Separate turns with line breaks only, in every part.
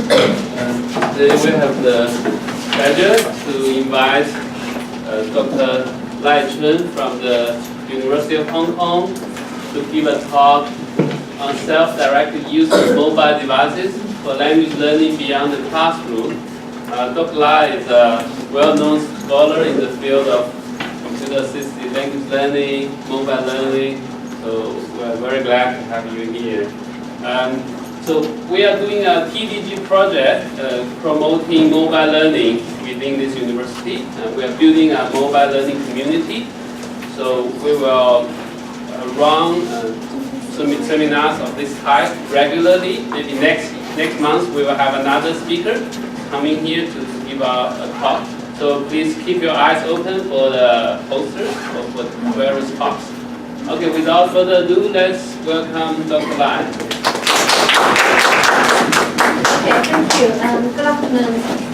Today we have the pleasure to invite Dr. Chun from the University of Hong Kong to give a talk on self-directed use of mobile devices for language learning beyond the classroom. Dr. Lai is a well-known scholar in the field of computer-assisted language learning, mobile learning, so we're very glad to have you here. So we are doing a TDG project promoting mobile learning within this university. We are building a mobile learning community. So we will run seminars of this type regularly. Maybe next month we will have another speaker coming here to give a talk. So please keep your eyes open for the posters or for various talks. Okay, without further ado, let's welcome Dr. Lai.
Okay, thank you. Good afternoon.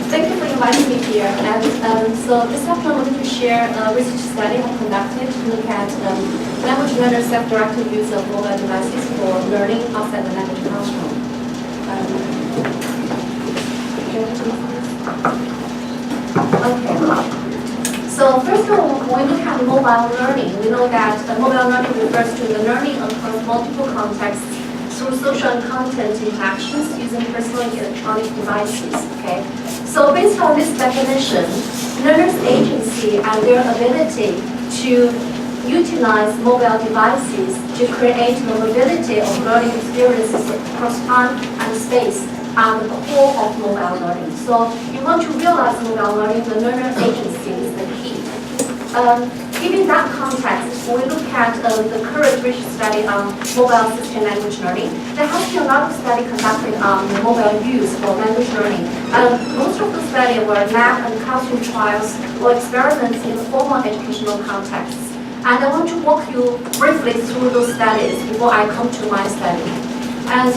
Thank you for inviting me here. And so this afternoon I'm going to share a research study I conducted to look at language learners' self-directed use of mobile devices for learning outside the language classroom. Okay. So first of all, when we look at mobile learning, we know that mobile learning refers to the learning across multiple contexts through social and content interactions using personal electronic devices. Okay, so based on this definition, learners' agency and their ability to utilize mobile devices to create the mobility of learning experiences across time and space are the core of mobile learning. So you want to realize mobile learning, the learner agency is the key. Given that context, when we look at the current research study on mobile assisted language learning, there has been a lot of study conducted on mobile use for language learning. Most of the study were lab and classroom trials or experiments in formal educational contexts. And I want to walk you briefly through those studies before I come to my study. And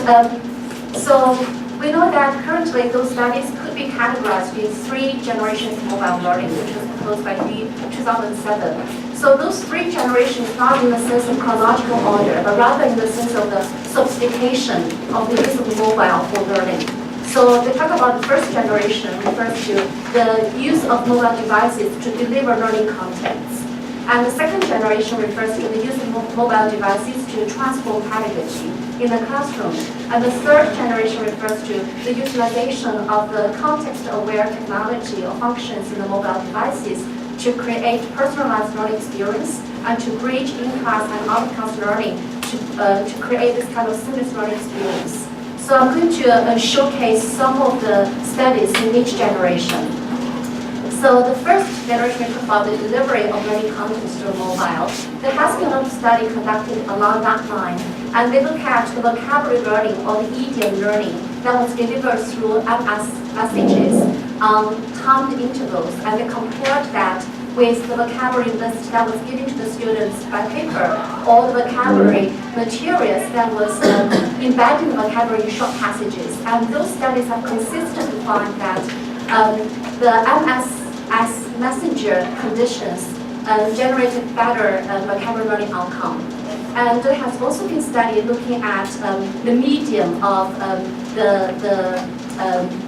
so we know that currently those studies could be categorized in 3 generations of mobile learning, which was proposed by 2007. So those 3 generations, not in the sense of chronological order, but rather in the sense of the sophistication of the use of mobile for learning. So they talk about the first generation refers to the use of mobile devices to deliver learning contents. And the second generation refers to the use of mobile devices to transform pedagogy in the classroom. And the third generation refers to the utilization of the context-aware technology or functions in the mobile devices to create personalized learning experience and to bridge in-class and out-of-class learning to create this kind of seamless learning experience. So I'm going to showcase some of the studies in each generation. So the first generation we talk about the delivery of learning content through mobile. There has been a lot of study conducted along that line, and they look at the vocabulary learning or the idiom learning that was delivered through MS messages on timed intervals, and they compared that with the vocabulary list that was given to the students by paper or the vocabulary materials that was embedding the vocabulary in short passages. And those studies have consistently found that the MS as messenger conditions generated better vocabulary learning outcome. And there has also been study looking at the medium of the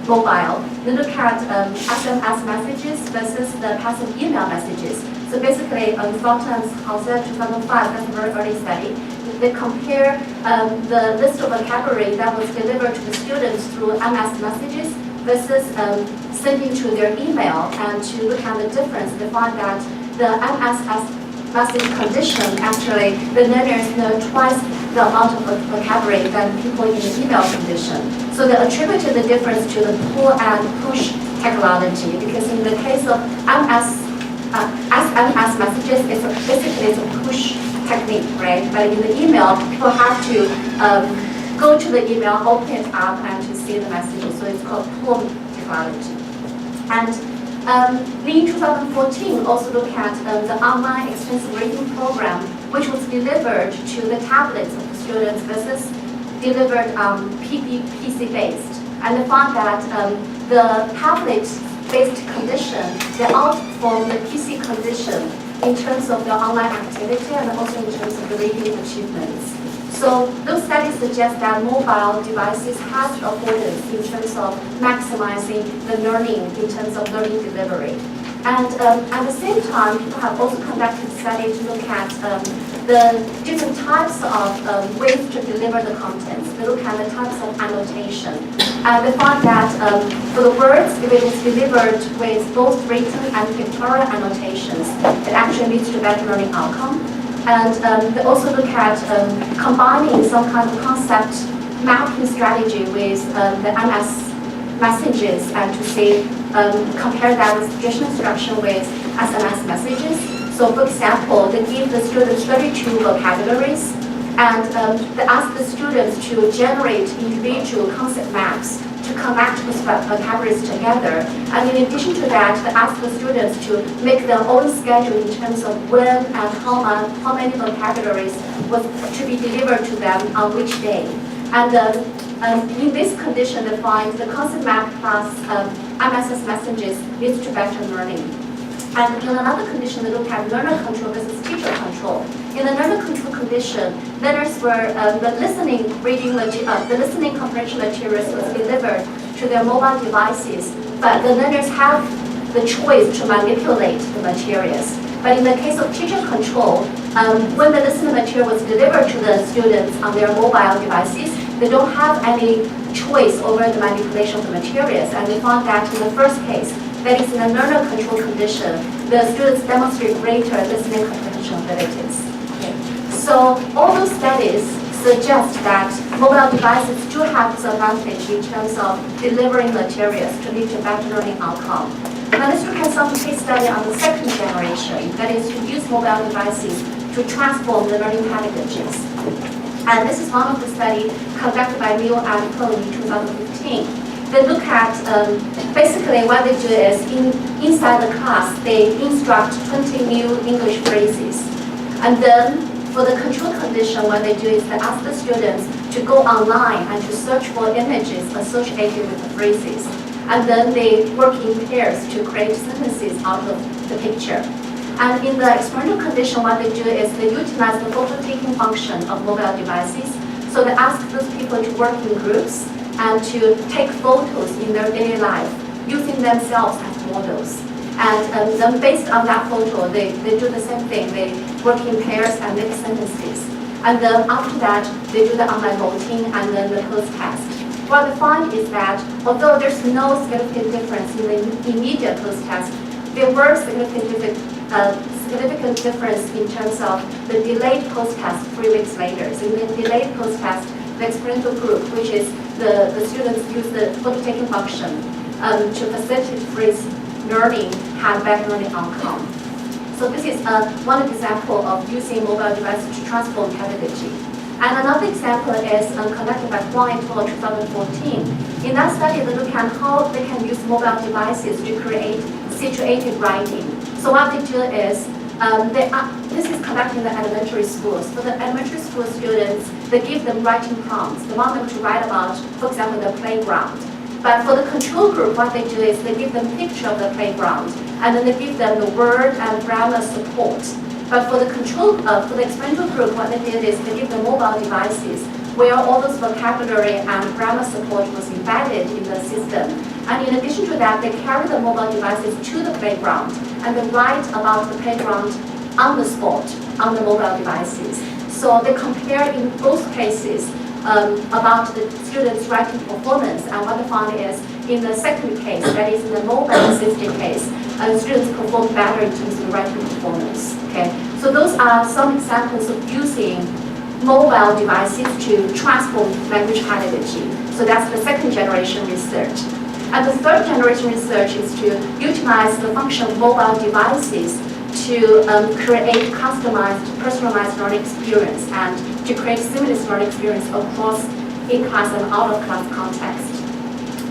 mobile. They look at SMS messages versus the passive email messages. So basically, Thornton's Hauser 2005, that's a very early study. They compare the list of vocabulary that was delivered to the students through MS messages versus sending to their email, and to look at the difference. They find that the MS message condition, actually, the learners know twice the amount of vocabulary than people in the email condition. So they attributed the difference to the pull and push technology, because in the case of SMS messages, basically it's a push technique, right? But in the email, people have to go to the email, open it up, and to see the messages. So it's called pull technology. And in 2014, also look at the online extensive reading program, which was delivered to the tablets of the students versus delivered PC-based. And they found that the tablet-based condition, they outperformed the PC condition in terms of the online activity and also in terms of the reading achievements. So those studies suggest that mobile devices have affordance in terms of maximizing the learning in terms of learning delivery. And at the same time, people have also conducted studies to look at the different types of ways to deliver the contents. They look at the types of annotation. And they found that for the words, if it is delivered with both written and pictorial annotations, it actually leads to better learning outcome. And they also look at combining some kind of concept mapping strategy with the MS messages and to see, compare that with traditional instruction with SMS messages. So for example, they give the students 32 vocabularies and they ask the students to generate individual concept maps to connect those vocabularies together. And in addition to that, they ask the students to make their own schedule in terms of when and how many vocabularies was to be delivered to them on which day. And in this condition, they find the concept map plus MSS messages leads to better learning. And in another condition, they look at learner control versus teacher control. In the learner control condition, learners were the listening comprehension materials was delivered to their mobile devices, but the learners have the choice to manipulate the materials. But in the case of teacher control, when the listening material was delivered to the students on their mobile devices, they don't have any choice over the manipulation of the materials. And we found that in the first case, that is in a learner control condition, the students demonstrate greater listening comprehension abilities. Okay. So all those studies suggest that mobile devices do have this advantage in terms of delivering materials to lead to better learning outcome. Now let's look at some case study on the second generation, that is to use mobile devices to transform the learning pedagogies. And this is one of the studies conducted by Liu and Chun in 2015. They look at, basically what they do is, inside the class, they instruct 20 new English phrases. And then, for the control condition, what they do is they ask the students to go online and to search for images associated with the phrases. And then they work in pairs to create sentences out of the picture. And in the experimental condition, what they do is they utilize the photo-taking function of mobile devices. So they ask those people to work in groups and to take photos in their daily life, using themselves as models. And then based on that photo, they do the same thing. They work in pairs and make sentences. And then after that, they do the online voting and then the post-test. What they find is that although there's no significant difference in the immediate post-test, there were significant difference in terms of the delayed post-test 3 weeks later. So in the delayed post-test, the experimental group, which is the students use the photo-taking function to facilitate phrase learning, had better learning outcome. So this is one example of using mobile devices to transform pedagogy. And another example is conducted by Huang et al. 2014. In that study, they look at how they can use mobile devices to create situated writing. So what they do is, this is conducted in the elementary schools. For the elementary school students, they give them writing prompts. They want them to write about, for example, the playground. But for the control group, what they do is they give them a picture of the playground, and then they give them the word and grammar support. But for the control, for the experimental group, what they did is they give them mobile devices where all those vocabulary and grammar support was embedded in the system. And in addition to that, they carry the mobile devices to the playground and they write about the playground on the spot on the mobile devices. So they compare in both cases about the students' writing performance, and what they found is in the second case, that is in the mobile assisted case, students perform better in terms of writing performance. Okay, so those are some examples of using mobile devices to transform language pedagogy. So that's the second generation research. And the third generation research is to utilize the function of mobile devices to create customized, personalized learning experience and to create seamless learning experience across in-class and out-of-class context.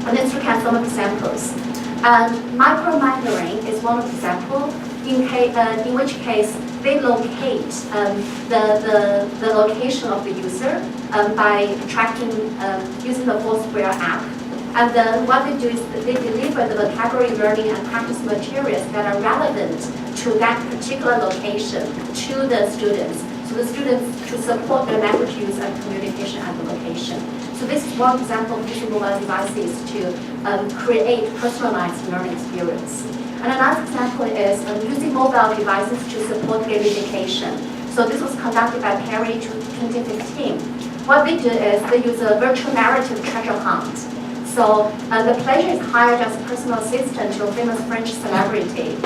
And let's look at some examples. And micro-mentoring is one example, in which case they locate the location of the user by tracking using the Foursquare app. And then what they do is they deliver the vocabulary learning and practice materials that are relevant to that particular location to the students. So the students to support their language use and communication at the location. So this is one example of using mobile devices to create personalized learning experience. And another example is using mobile devices to support gamification. So this was conducted by Perry in 2015. What they do is they use a virtual narrative treasure hunt. So the player is hired as a personal assistant to a famous French celebrity,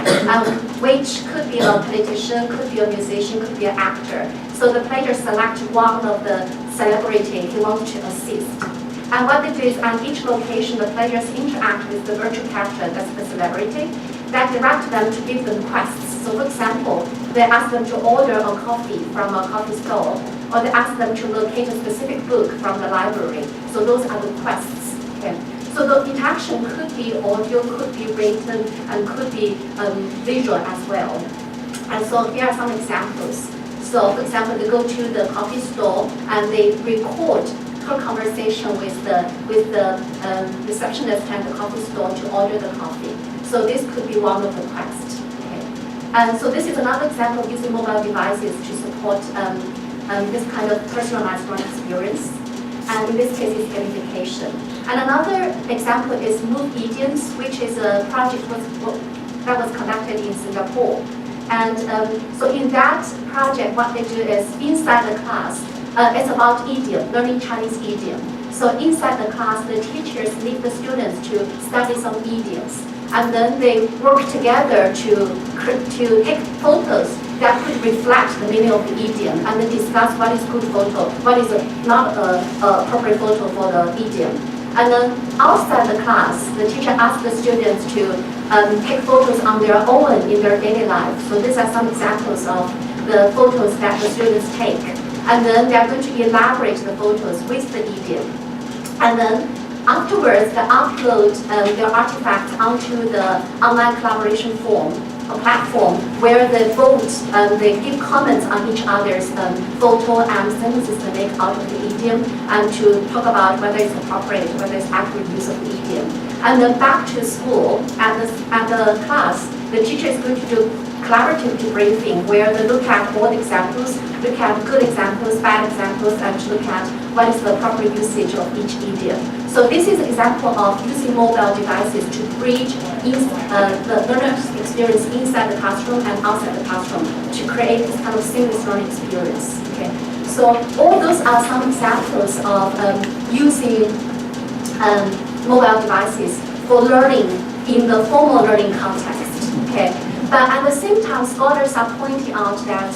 which could be a politician, could be a musician, could be an actor. So the player selects one of the celebrity he wants to assist. And what they do is on each location, the players interact with the virtual character, that's the celebrity, that direct them to give them quests. So for example, they ask them to order a coffee from a coffee stall, or they ask them to locate a specific book from the library. So those are the quests. Okay. So the interaction could be audio, could be written, and could be visual as well. And so here are some examples. So for example, they go to the coffee store and they record her conversation with the receptionist at the coffee store to order the coffee. So this could be one of the quests. Okay. And so this is another example of using mobile devices to support this kind of personalized learning experience. And in this case, it's gamification. And another example is Move Idioms, which is a project that was conducted in Singapore. And so in that project, what they do is inside the class, it's about idiom, learning Chinese idiom. So inside the class, the teachers lead the students to study some idioms. And then they work together to take photos that could reflect the meaning of the idiom, and then discuss what is good photo, what is not appropriate photo for the idiom. And then outside the class, the teacher asks the students to take photos on their own in their daily life. So these are some examples of the photos that the students take. And then they are going to elaborate the photos with the idiom. And then afterwards, they upload their artifacts onto the online collaboration forum, a platform where they vote, they give comments on each other's photo and sentences they make out of the idiom, and to talk about whether it's appropriate, whether it's accurate use of the idiom. And then back to school, at the class, the teacher is going to do collaborative debriefing where they look at all the examples, look at good examples, bad examples, and look at what is the proper usage of each idiom. So this is an example of using mobile devices to bridge the learner's experience inside the classroom and outside the classroom to create this kind of seamless learning experience. Okay. So all those are some examples of using mobile devices for learning in the formal learning context. Okay. But at the same time, scholars are pointing out that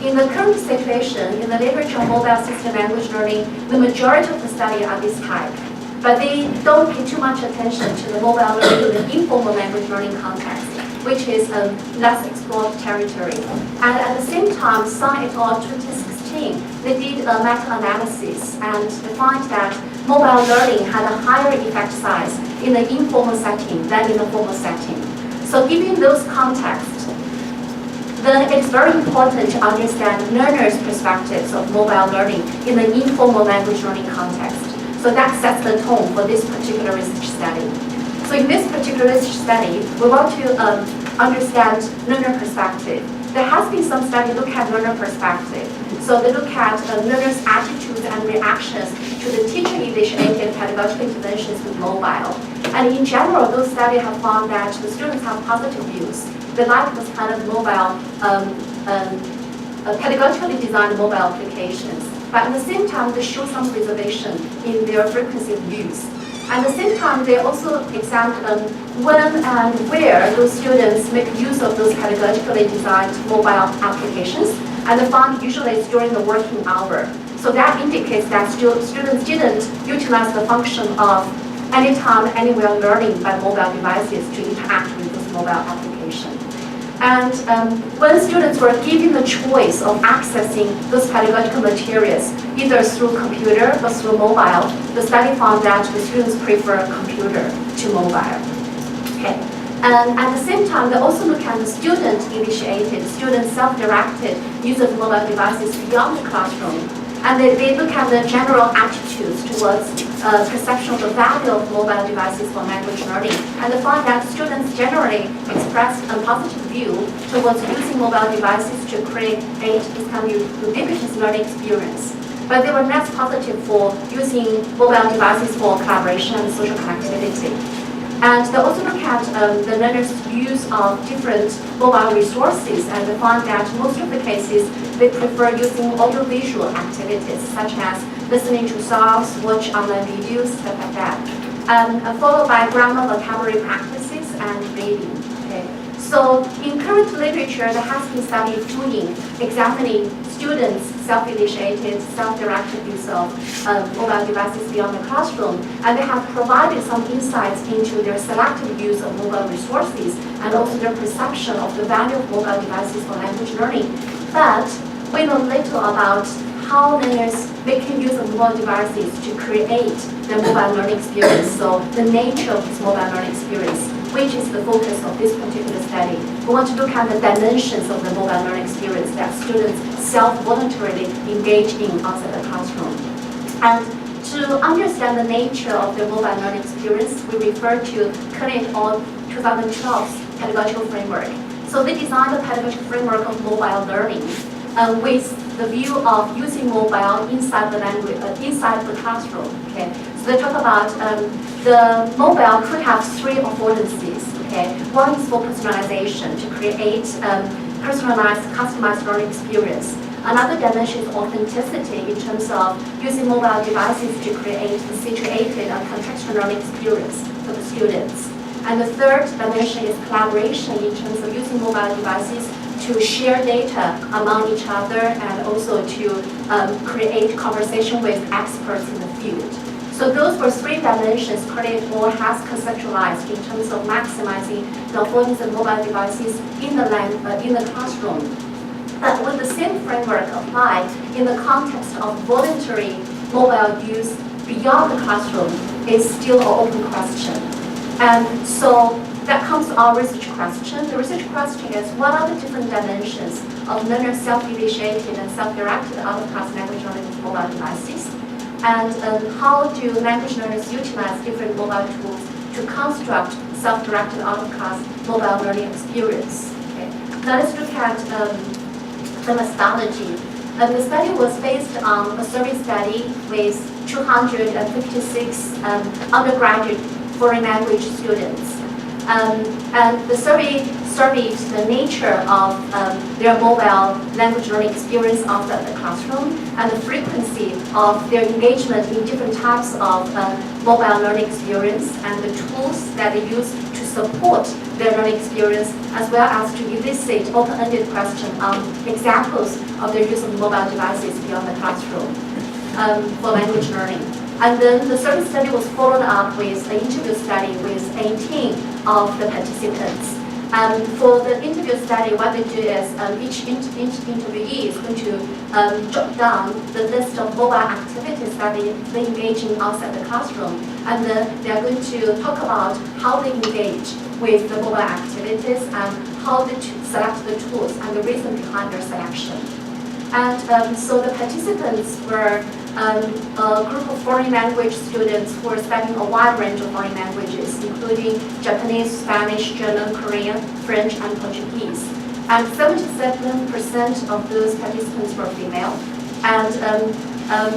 in the current situation, in the literature of mobile assisted language learning, the majority of the study are this type. But they don't pay too much attention to the mobile learning in the informal language learning context, which is less explored territory. And at the same time, Sun et al. 2016, they did a meta-analysis and they find that mobile learning had a higher effect size in the informal setting than in the formal setting. So given those contexts, then it's very important to understand learners' perspectives of mobile learning in the informal language learning context. So that sets the tone for this particular research study. So in this particular research study, we want to understand learner perspective. There has been some study look at learner perspective. So they look at learners' attitudes and reactions to the teacher-initiated pedagogical interventions with mobile. And in general, those studies have found that the students have positive views. They like this kind of mobile, pedagogically designed mobile applications. But at the same time, they show some reservation in their frequency of use. At the same time, they also examine when and where those students make use of those pedagogically designed mobile applications. And they found usually it's during the working hour. So that indicates that students didn't utilize the function of anytime, anywhere learning by mobile devices to interact with this mobile application. And when students were given the choice of accessing those pedagogical materials, either through computer or through mobile, the study found that the students prefer computer to mobile. Okay. And at the same time, they also look at the student-initiated, student self-directed use of mobile devices beyond the classroom. And they look at the general attitudes towards perception of the value of mobile devices for language learning. And they find that students generally expressed a positive view towards using mobile devices to create this kind of ubiquitous learning experience. But they were less positive for using mobile devices for collaboration and social connectivity. And they also look at the learners' use of different mobile resources, and they found that most of the cases they prefer using audiovisual activities, such as listening to songs, watch online videos, stuff like that, followed by grammar vocabulary practices and reading. Okay. So in current literature, there has been studies doing examining students' self-initiated, self-directed use of mobile devices beyond the classroom, and they have provided some insights into their selective use of mobile resources and also their perception of the value of mobile devices for language learning. But we know little about how learners making use of mobile devices to create their mobile learning experience, so the nature of this mobile learning experience, which is the focus of this particular study. We want to look at the dimensions of the mobile learning experience that students self-voluntarily engage in outside the classroom. And to understand the nature of the mobile learning experience, we refer to Chun 2012's pedagogical framework. So they designed a pedagogical framework of mobile learning with the view of using mobile inside the language, inside the classroom. Okay, so they talk about the mobile could have three affordances. Okay, one is for personalization, to create personalized, customized learning experience. Another dimension is authenticity in terms of using mobile devices to create a situated and contextual learning experience for the students. And the third dimension is collaboration in terms of using mobile devices to share data among each other and also to create conversation with experts in the field. So those were three dimensions Credit Hall has conceptualized in terms of maximizing the affordance of mobile devices in the classroom. But when the same framework applied in the context of voluntary mobile use beyond the classroom is still an open question. And so that comes to our research question. The research question is, what are the different dimensions of learner self-initiated and self-directed out-of-class language learning with mobile devices? And how do language learners utilize different mobile tools to construct self-directed out-of-class mobile learning experience? Okay. Now let's look at the methodology. The study was based on a survey study with 256 undergraduate foreign language students. And the survey surveyed the nature of their mobile language learning experience outside the classroom and the frequency of their engagement in different types of mobile learning experience and the tools that they use to support their learning experience, as well as to elicit open-ended questions on examples of their use of mobile devices beyond the classroom for language learning. And then the survey study was followed up with an interview study with 18 of the participants. For the interview study, what they do is each interviewee is going to jot down the list of mobile activities that they engage in outside the classroom. And then they are going to talk about how they engage with the mobile activities and how they select the tools and the reason behind their selection. And so the participants were a group of foreign language students who were studying a wide range of foreign languages, including Japanese, Spanish, German, Korean, French, and Portuguese. And 77% of those participants were female, and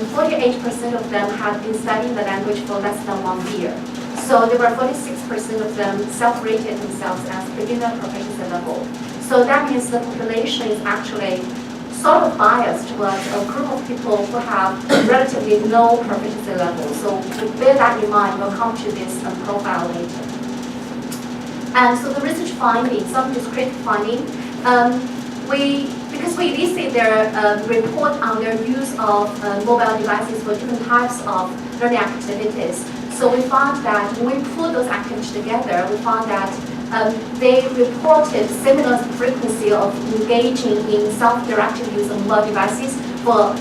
48% of them had been studying the language for less than 1 year. So there were 46% of them self-rated themselves as beginner proficiency level. So that means the population is actually sort of biased towards a group of people who have relatively low proficiency level. So to bear that in mind, we'll come to this profile later. And so the research findings, some discrete finding, because we elicit their report on their use of mobile devices for different types of learning activities. So we found that when we put those activities together, we found that they reported similar frequency of engaging in self-directed use of mobile devices for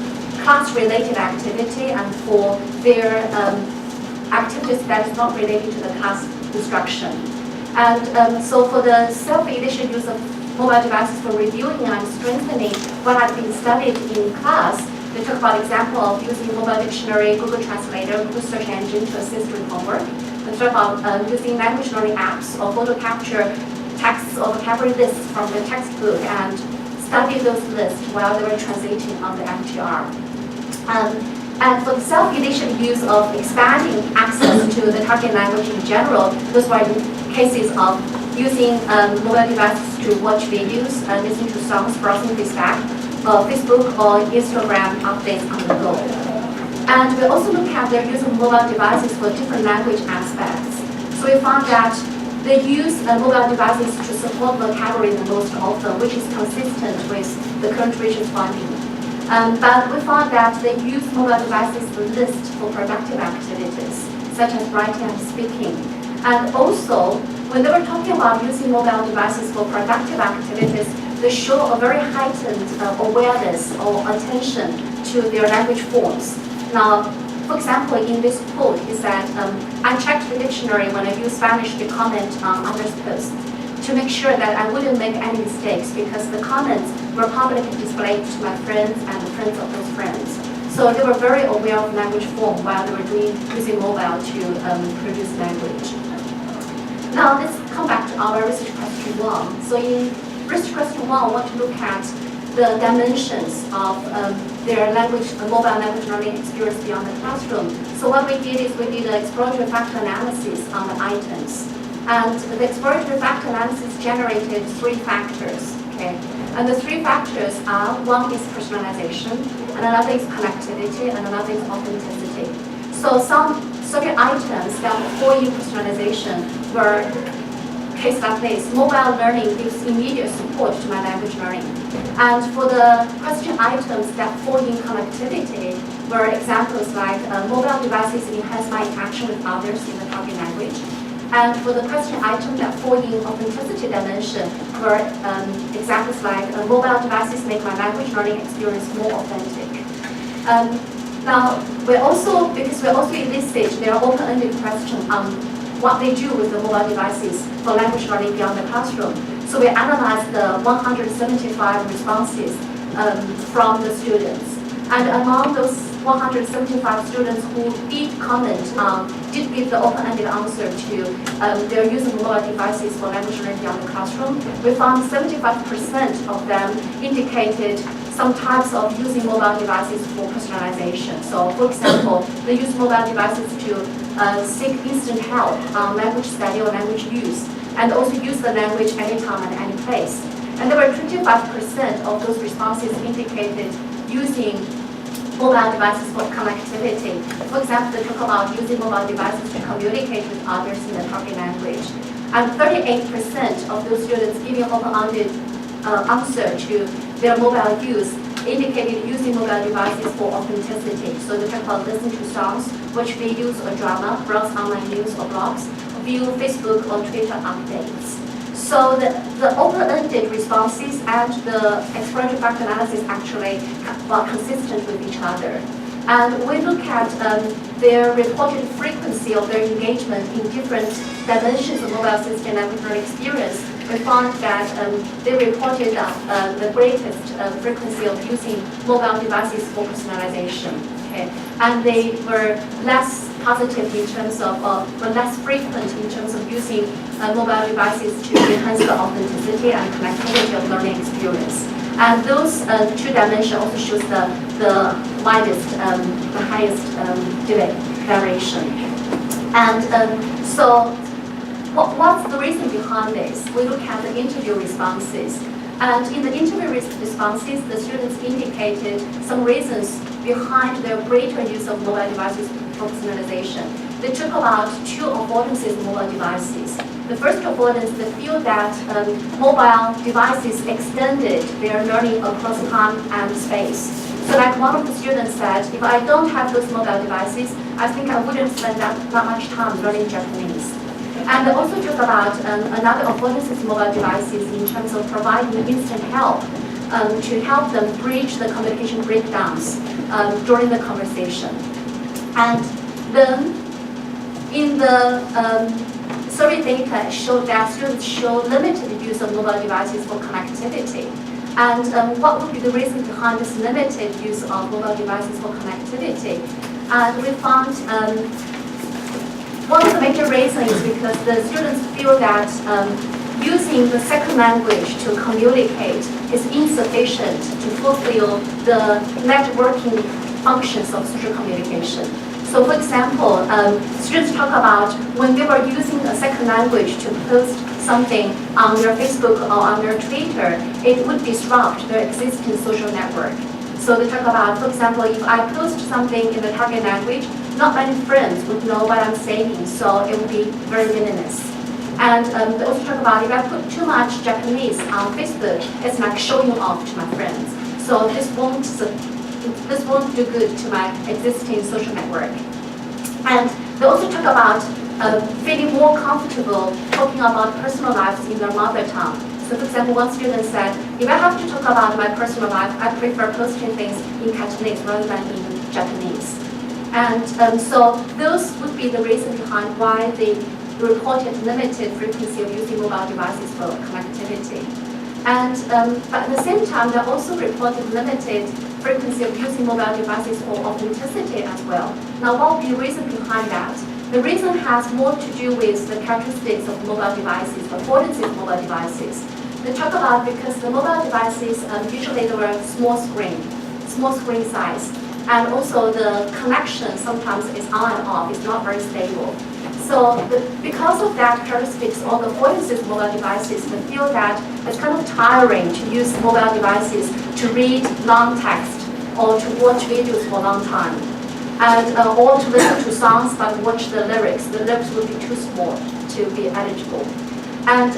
class-related activity and for their activities that is not related to the class instruction. And so for the self-initiated use of mobile devices for reviewing and strengthening what had been studied in class, they They talk about example of using mobile dictionary, Google Translator, Google search engine to assist with homework. They talk about using language learning apps or photo capture texts or vocabulary lists from the textbook and study those lists while they were translating on the MTR. And for the self-initiated use of expanding access to the target language in general, those were in cases of using mobile devices to watch videos, listen to songs, browsing Facebook or Instagram updates on the go. And we also look at their use of mobile devices for different language aspects. So we found that they use mobile devices to support vocabulary the most often, which is consistent with the current research finding. But we found that they use mobile devices to list for productive activities, such as writing and speaking. And also, when they were talking about using mobile devices for productive activities, they show a very heightened awareness or attention to their language forms. Now, for example, in this quote, he said, I checked the dictionary when I use Spanish to comment on others' posts to make sure that I wouldn't make any mistakes because the comments were publicly displayed to my friends and the friends of those friends. So they were very aware of language form while they were using mobile to produce language. Now let's come back to our research question 1. So in research question 1, I want to look at the dimensions of their mobile language learning experience beyond the classroom. So what we did is we did an exploratory factor analysis on the items. And the exploratory factor analysis generated 3 factors. Okay? And the 3 factors are, one is personalization, and another is connectivity, and another is authenticity. So some certain items that fall in personalization were case like this. Mobile learning gives immediate support to my language learning. And for the question items that fall in connectivity were examples like mobile devices enhance my interaction with others in the target language. And for the question item that fall in authenticity dimension were examples like mobile devices make my language learning experience more authentic. Now, because we're also in this stage, there are open-ended questions on what they do with the mobile devices for language learning beyond the classroom. So we analyzed the 175 responses from the students. And among those 175 students who did comment did give the open-ended answer to their use of mobile devices for language learning beyond the classroom, we found 75% of them indicated some types of using mobile devices for personalization. So, for example, they use mobile devices to seek instant help on language study or language use, and also use the language anytime and any place. And there were 25% of those responses indicated using mobile devices for connectivity. For example, they talk about using mobile devices to communicate with others in the target language. And 38% of those students giving open-ended answer to their mobile use indicated using mobile devices for authenticity. So they talk about listening to songs, watch videos or drama, browse online news or blogs, view Facebook or Twitter updates. So the open-ended responses and the exploratory factor analysis actually are consistent with each other. And we look at their reported frequency of their engagement in different dimensions of mobile system language learning experience. We found that they reported the greatest frequency of using mobile devices for personalization. Okay? And they were less positive in terms of, were less frequent in terms of using mobile devices to enhance the authenticity and connectivity of learning experience. And those 2 dimensions also shows the widest, the highest variation. And so what's the reason behind this? We look at the interview responses. And in the interview responses, the students indicated some reasons behind their greater use of mobile devices for personalization. They talk about 2 affordances of mobile devices. The first affordance, they feel that mobile devices extended their learning across time and space. So like one of the students said, if I don't have those mobile devices, I think I wouldn't spend that much time learning Japanese. And they also talk about another affordance of mobile devices in terms of providing instant help to help them bridge the communication breakdowns during the conversation. And then in the survey data showed that students show limited use of mobile devices for connectivity. And what would be the reason behind this limited use of mobile devices for connectivity? And we found one of the major reasons is because the students feel that using the second language to communicate is insufficient to fulfill the networking functions of social communication. So for example, students talk about when they were using a second language to post something on their Facebook or on their Twitter, it would disrupt their existing social network. So they talk about, for example, if I post something in the target language, not many friends would know what I'm saying, so it would be very meaningless. And they also talk about if I put too much Japanese on Facebook, it's like showing off to my friends. So this won't do good to my existing social network. And they also talk about feeling more comfortable talking about personal lives in their mother tongue. So for example, one student said, if I have to talk about my personal life, I prefer posting things in Cantonese rather than in Japanese. And so those would be the reason behind why they reported limited frequency of using mobile devices for connectivity. And but at the same time, they also reported limited frequency of using mobile devices for authenticity as well. Now, what would be the reason behind that? The reason has more to do with the characteristics of mobile devices, the affordances of mobile devices. They talk about because the mobile devices, usually they were small screen size, and also the connection sometimes is on and off, it's not very stable. So because of that characteristics, all the affordances of mobile devices, they feel that it's kind of tiring to use mobile devices to read long text or to watch videos for a long time. And or to listen to songs but watch the lyrics. The lyrics would be too small to be eligible. And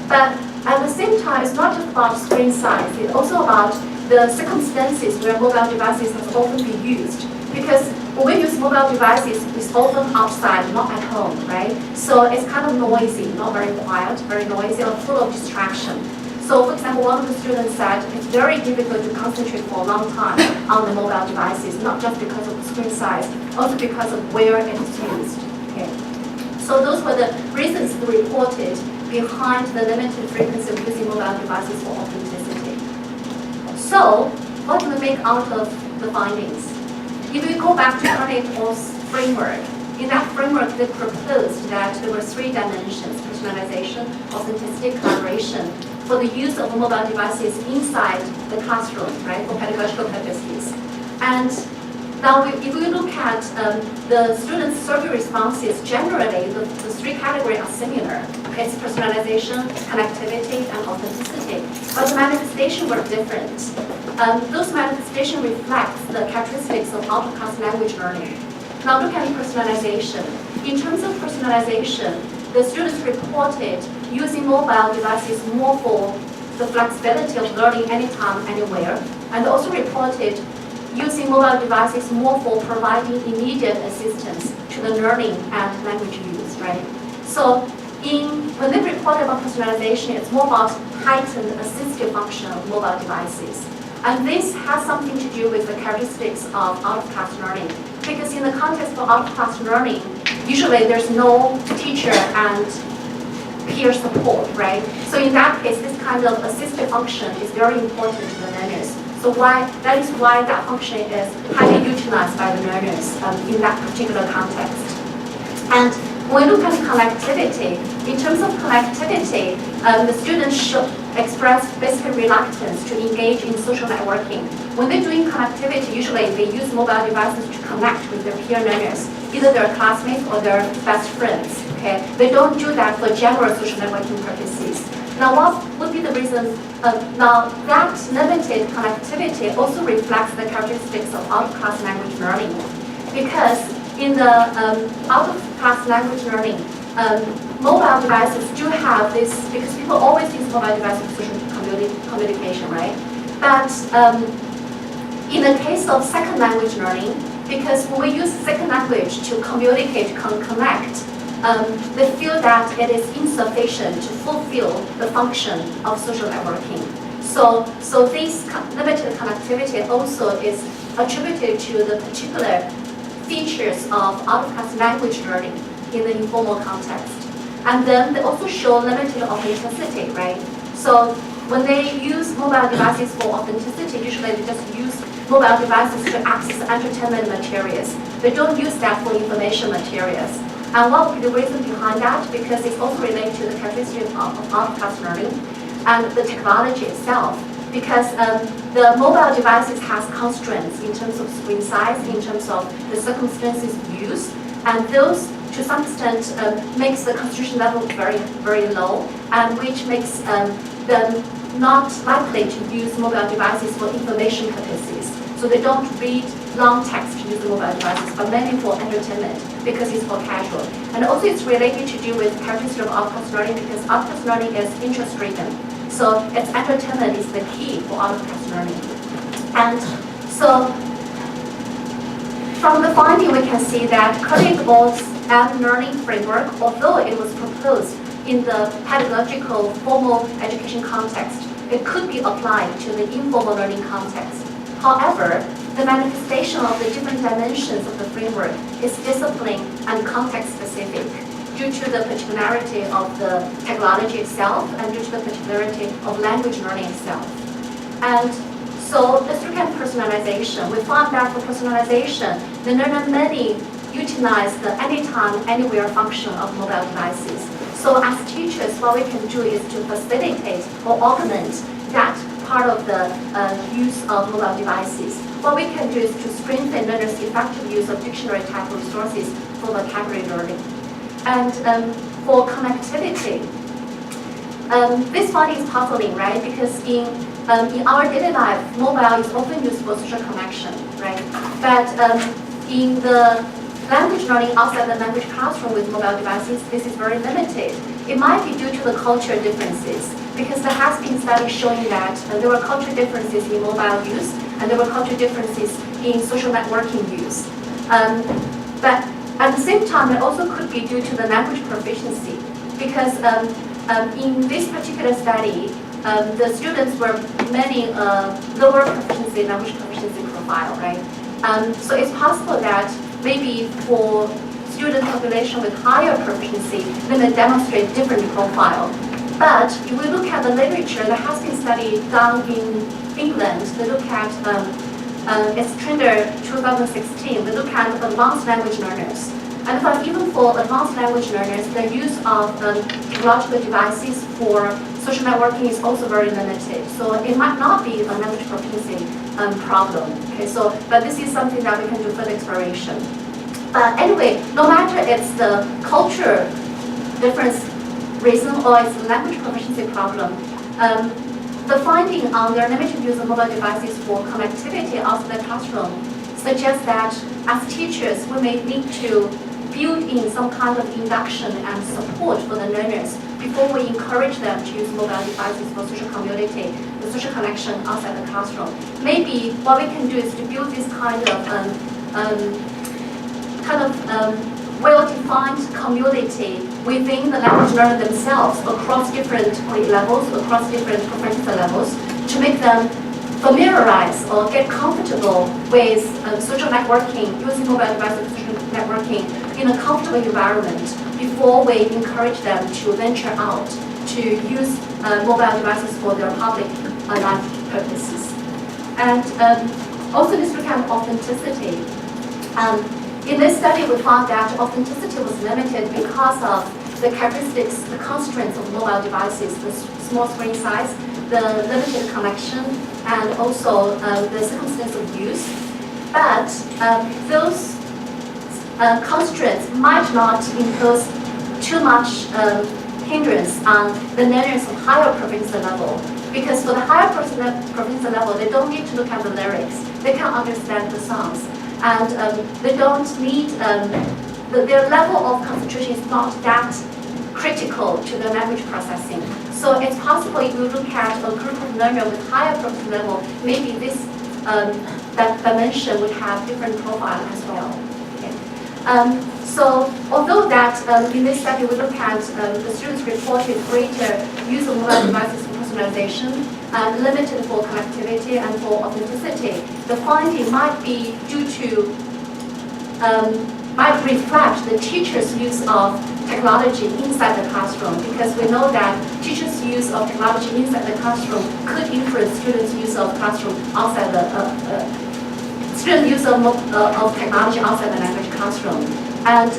but at the same time, it's not just about screen size. It's also about the circumstances where mobile devices have often been used. Because when we use mobile devices, it's often outside, not at home, right? So it's kind of noisy, not very quiet, very noisy, or full of distraction. So for example, one of the students said it's very difficult to concentrate for a long time on the mobile devices, not just because of the screen size, also because of where it is used. Okay. So those were the reasons reported behind the limited frequency of using mobile devices for authenticity. So what do we make out of the findings? If we go back to Carnegie's framework, in that framework they proposed that there were 3 dimensions: personalization, authenticity, collaboration, for the use of mobile devices inside the classroom, right, for pedagogical purposes. And now if we look at the students' survey responses, generally the 3 categories are similar. It's personalization, connectivity, and authenticity. But the manifestations were different. Those manifestations reflect the characteristics of out-of-class language learning. Now look at personalization. In terms of personalization, the students reported using mobile devices more for the flexibility of learning anytime, anywhere, and also reported using mobile devices more for providing immediate assistance to the learning and language use, right? So when they report about personalization, it's more about heightened assistive function of mobile devices. And this has something to do with the characteristics of out-of-class learning. Because in the context of out-of-class learning, usually there's no teacher and peer support, right? So in that case, this kind of assistive function is very important to the learners. So that is why that function is highly utilized by the learners in that particular context. And when we look at connectivity, in terms of connectivity, the students should express basic reluctance to engage in social networking. When they're doing connectivity, usually they use mobile devices to connect with their peer learners, either their classmates or their best friends. Okay, they don't do that for general social networking purposes. Now, what would be the reason? Now, that limited connectivity also reflects the characteristics of out-of-class language learning, because in the out-of-class language learning, mobile devices do have this, because people always use mobile devices for social communication, right? But in the case of second language learning, because when we use second language to communicate, connect, they feel that it is insufficient to fulfill the function of social networking. So this limited connectivity also is attributed to the particular features of out-of-class language learning in the informal context. And then they also show limited authenticity, right? So when they use mobile devices for authenticity, usually they just use mobile devices to access entertainment materials. They don't use that for information materials. And what would be the reason behind that? Because it's also related to the characteristic of outcast learning and the technology itself. Because the mobile devices has constraints in terms of screen size, in terms of the circumstances used, and those to some extent makes the concentration level very, very low, and which makes them not likely to use mobile devices for information purposes. So they don't read long text to use the mobile devices, but mainly for entertainment, because it's for casual. And also it's related to do with characteristic of outcast learning, because outcast learning is interest-driven. So its entertainment is the key for outcast learning. And so from the finding, we can see that Koenig-Ball's and learning framework, although it was proposed in the pedagogical formal education context, it could be applied to the informal learning context. However, the manifestation of the different dimensions of the framework is discipline and context specific due to the particularity of the technology itself and due to the particularity of language learning itself. And so let's look at personalization. We found that for personalization, the learner many utilize the anytime, anywhere function of mobile devices. So as teachers, what we can do is to facilitate or augment that part of the use of mobile devices. What we can do is to strengthen learners' effective use of dictionary type resources for vocabulary learning. And for connectivity, this finding is puzzling, right? Because in our daily life, mobile is often used for social connection, right? But in the language learning outside the language classroom with mobile devices, this is very limited. It might be due to the cultural differences, because there has been studies showing that there were cultural differences in mobile use, and there were cultural differences in social networking use. But at the same time, it also could be due to the language proficiency, because in this particular study, the students were many lower proficiency, language proficiency profile, right? So it's possible that maybe for student population with higher proficiency, they may demonstrate different profile. But if we look at the literature, there has been study done in England. They look at it's Trinder 2016. We look at advanced language learners. And even for advanced language learners, the use of technological devices for social networking is also very limited. So it might not be a language proficiency problem. Okay, so but this is something that we can do further exploration. Anyway, no matter it's the culture difference reason or it's a language proficiency problem, the finding on their limited use of mobile devices for connectivity outside the classroom suggests that as teachers, we may need to build in some kind of induction and support for the learners before we encourage them to use mobile devices for social community, the social connection outside the classroom. Maybe what we can do is to build this kind of well-defined community within the language learner themselves across different grade levels, across different proficiency levels, to make them familiarize or get comfortable with social networking, using mobile devices for social networking in a comfortable environment before we encourage them to venture out to use mobile devices for their public life purposes. And also let's look at authenticity. In this study, we found that authenticity was limited because of the characteristics, the constraints of mobile devices, the small screen size, the limited connection, and also the circumstance of use. But those constraints might not impose too much hindrance on the learners of higher proficiency level. Because for the higher proficiency level, they don't need to look at the lyrics. They can understand the songs. And they don't need, their level of concentration is not that critical to the language processing. So it's possible if you look at a group of learners with higher proficiency level, maybe this that dimension would have different profile as well. Okay. So although that in this study we look at the students reported greater use of mobile devices for personalization, limited for connectivity and for authenticity, the finding might be due to, might reflect the teacher's use of technology inside the classroom, because we know that teachers' use of technology inside the classroom could influence students' use of classroom outside the student use of technology outside the language classroom. And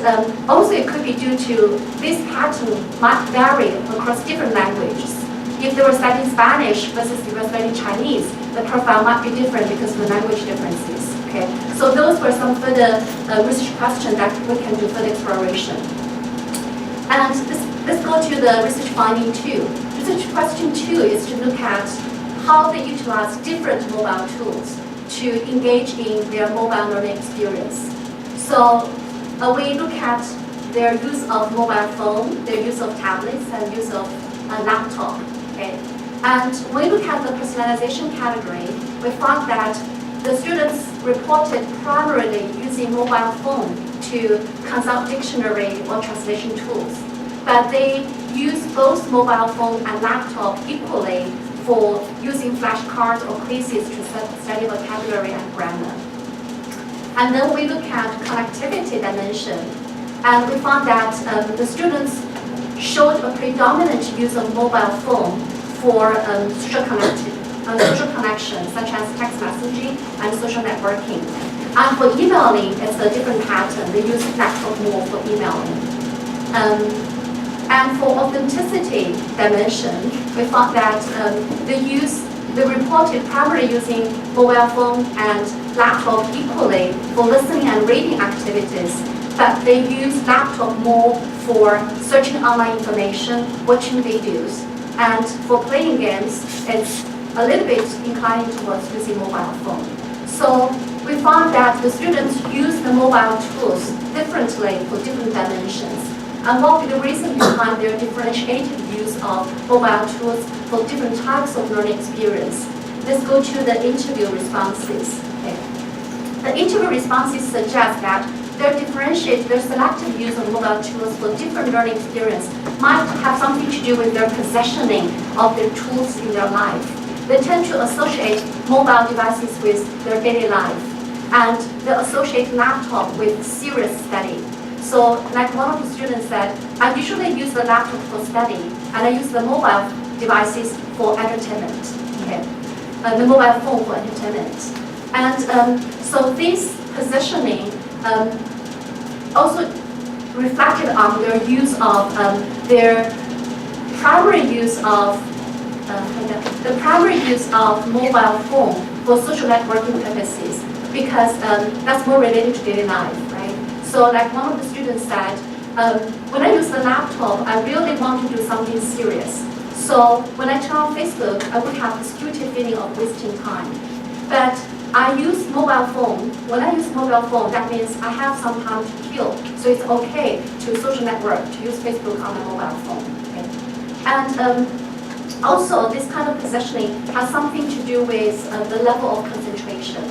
also it could be due to this pattern might vary across different languages. If they were studying Spanish versus they were studying Chinese, the profile might be different because of the language differences. Okay, so those were some further research questions that we can do further exploration. And let's go to the research finding 2. Research question 2 is to look at how they utilize different mobile tools to engage in their mobile learning experience. So we look at their use of mobile phone, their use of tablets, and use of a laptop. Okay? And when we look at the personalization category, we found that the students reported primarily using mobile phone to consult dictionary or translation tools. But they use both mobile phone and laptop equally for using flashcards or quizzes to study vocabulary and grammar. And then we look at connectivity dimension, and we found that the students showed a predominant use of mobile phone for social connections, such as text messaging and social networking. And for emailing, it's a different pattern. They use laptop more for emailing. And for authenticity dimension, we found that they reported primarily using mobile phone and laptop equally for listening and reading activities, but they use laptop more for searching online information, watching videos, and for playing games, it's a little bit inclining towards using mobile phone. So we found that the students use the mobile tools differently for different dimensions. And what would be the reason behind their differentiated use of mobile tools for different types of learning experience? Let's go to the interview responses. Okay. The interview responses suggest that their selective use of mobile tools for different learning experience might have something to do with their positioning of their tools in their life. They tend to associate mobile devices with their daily life, and they associate laptop with serious study. So, like one of the students said, I usually use the laptop for study, and I use the mobile devices for entertainment. Okay, the mobile phone for entertainment. And so this positioning also reflected on their use of their primary use of mobile phone for social networking purposes, because that's more related to daily life, right? So like one of the students said, when I use the laptop, I really want to do something serious. So when I turn on Facebook, I would have this guilty feeling of wasting time. But I use mobile phone. When I use mobile phone, that means I have some time to kill. So it's okay to social network, to use Facebook on a mobile phone. Okay? And also, this kind of positioning has something to do with the level of concentration.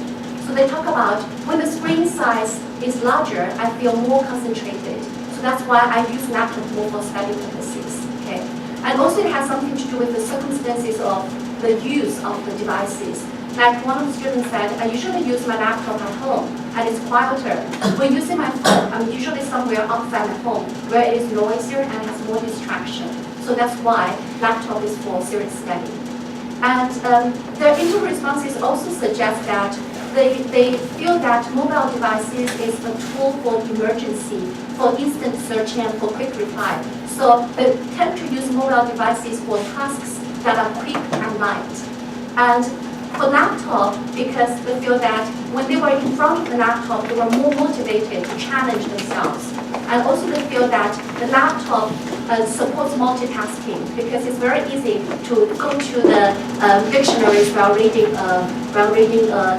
So they talk about when the screen size is larger, I feel more concentrated. So that's why I use laptop more for study purposes. Okay? And also it has something to do with the circumstances of the use of the devices. Like one of the students said, I usually use my laptop at home and it's quieter. When using my phone, I'm usually somewhere outside my home where it is noisier and has more distraction. So that's why laptop is for serious study. And their interview responses also suggest that they feel that mobile devices is a tool for emergency, for instant searching and for quick reply. So they tend to use mobile devices for tasks that are quick and light. And for laptop, because they feel that when they were in front of the laptop, they were more motivated to challenge themselves. And also they feel that the laptop supports multitasking, because it's very easy to go to the dictionaries while reading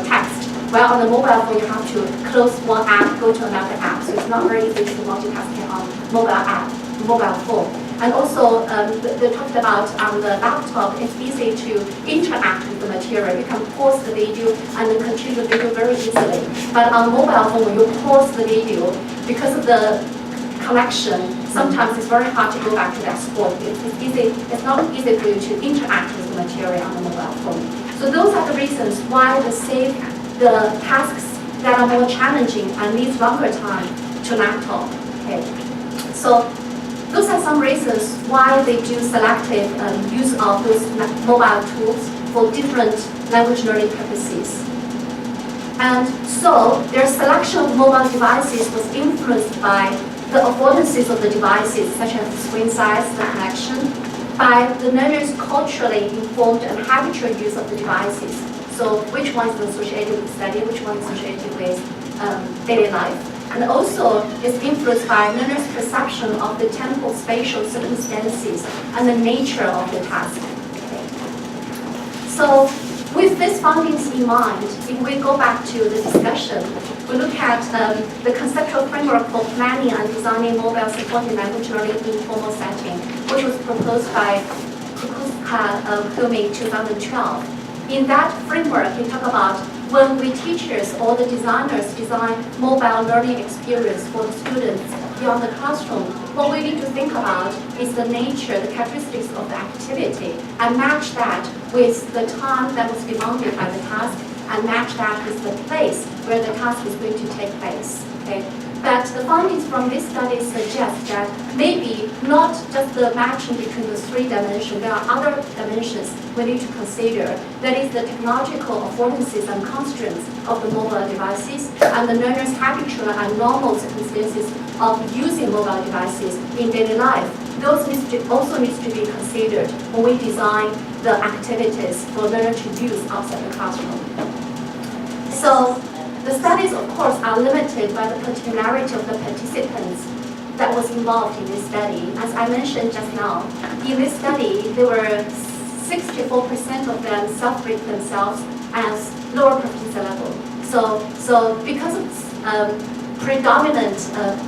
text. While on the mobile phone, you have to close one app, go to another app. So it's not very easy to multitasking on mobile phone. And also, they talked about on the laptop, it's easy to interact with the material. You can pause the video and then continue the video very easily. But on mobile phone, when you pause the video, because of the connection, sometimes it's very hard to go back to that spot. It's not easy for you to interact with the material on the mobile phone. So those are the reasons why they save the tasks that are more challenging and need longer time to laptop. Okay. So those are some reasons why they do selective use of those mobile tools for different language learning purposes. And so their selection of mobile devices was influenced by the affordances of the devices, such as the screen size, the connection, by the learner's culturally informed and habitual use of the devices. So which one is associated with study, which one is associated with daily life. And also is influenced by learners' perception of the temporal spatial circumstances and the nature of the task. Okay. So with these findings in mind, if we go back to the discussion, we look at the conceptual framework for planning and designing mobile supported language learning in formal setting, which was proposed by Kukuska in 2012. In that framework, we talk about when we teachers or the designers design mobile learning experience for the students beyond the classroom, what we need to think about is the nature, the characteristics of the activity, and match that with the time that was demanded by the task, and match that with the place where the task is going to take place. Okay? But the findings from this study suggest that maybe not just the matching between the three dimensions, there are other dimensions we need to consider. That is the technological affordances and constraints of the mobile devices and the learner's habitual and normal circumstances of using mobile devices in daily life. Those also needs to be considered when we design the activities for learners to use outside the classroom. So the studies, of course, are limited by the particularity of the participants that was involved in this study. As I mentioned just now, in this study, there were 64% of them self-rate themselves as lower proficiency level. So because of predominant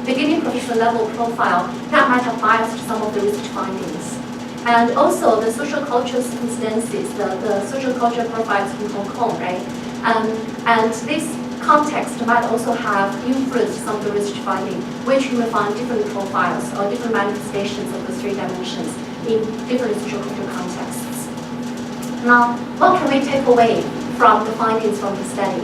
beginning proficiency level profile, that might have biased some of the research findings. And also the social cultural circumstances, the social cultural profiles in Hong Kong, right? And this context might also have influenced some of the research findings, which you will find different profiles or different manifestations of the three dimensions in different social cultural contexts. Now, what can we take away from the findings from the study?